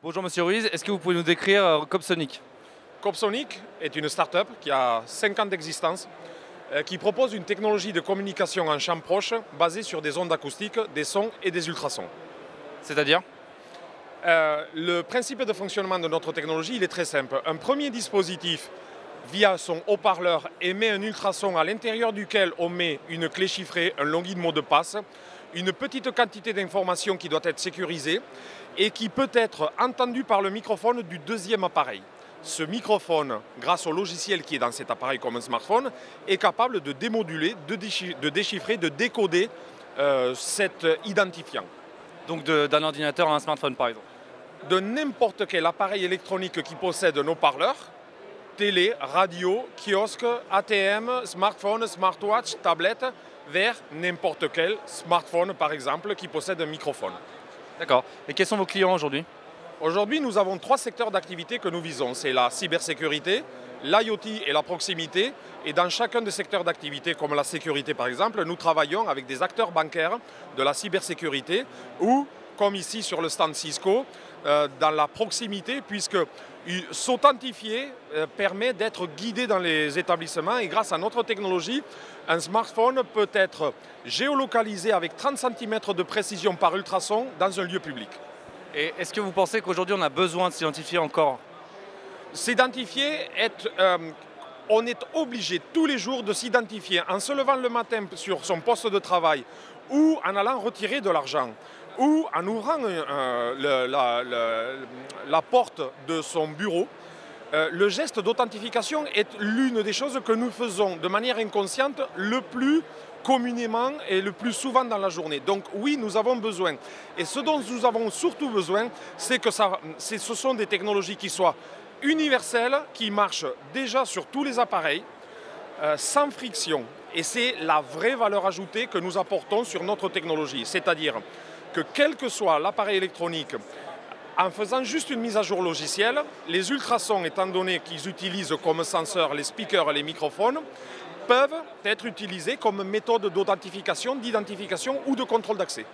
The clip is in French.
Bonjour Monsieur Ruiz, est-ce que vous pouvez nous décrire Copsonic? Copsonic est une start-up qui a 5 ans d'existence, qui propose une technologie de communication en champ proche basée sur des ondes acoustiques, des sons et des ultrasons. C'est-à-dire? Le principe de fonctionnement de notre technologie il est très simple. Un premier dispositif, via son haut-parleur, émet un ultrason à l'intérieur duquel on met une clé chiffrée, un login mot de passe, une petite quantité d'informations qui doit être sécurisée et qui peut être entendue par le microphone du deuxième appareil. Ce microphone, grâce au logiciel qui est dans cet appareil comme un smartphone, est capable de démoduler, de déchiffrer, de décoder cet identifiant. Donc d'un ordinateur à un smartphone par exemple? De n'importe quel appareil électronique qui possède un haut-parleur, télé, radio, kiosque, ATM, smartphone, smartwatch, tablette, vers n'importe quel smartphone par exemple qui possède un microphone. D'accord. Et quels sont vos clients aujourd'hui? Aujourd'hui, nous avons 3 secteurs d'activité que nous visons. C'est la cybersécurité, l'IoT et la proximité. Et dans chacun des secteurs d'activité, comme la sécurité par exemple, nous travaillons avec des acteurs bancaires de la cybersécurité ou, comme ici sur le stand Cisco, dans la proximité, puisque s'authentifier permet d'être guidé dans les établissements et grâce à notre technologie, un smartphone peut être géolocalisé avec 30 cm de précision par ultrason dans un lieu public. Et est-ce que vous pensez qu'aujourd'hui on a besoin de s'identifier encore? S'identifier, on est obligé tous les jours de s'identifier en se levant le matin sur son poste de travail ou en allant retirer de l'argent ou en ouvrant la porte de son bureau. Le geste d'authentification est l'une des choses que nous faisons de manière inconsciente le plus communément et le plus souvent dans la journée. Donc oui, nous avons besoin. Et ce dont nous avons surtout besoin, c'est que ce sont des technologies qui soient universelles, qui marchent déjà sur tous les appareils, sans friction. Et c'est la vraie valeur ajoutée que nous apportons sur notre technologie. C'est-à-dire que quel que soit l'appareil électronique, en faisant juste une mise à jour logicielle, les ultrasons, étant donné qu'ils utilisent comme senseur les speakers et les microphones, peuvent être utilisés comme méthode d'authentification, d'identification ou de contrôle d'accès.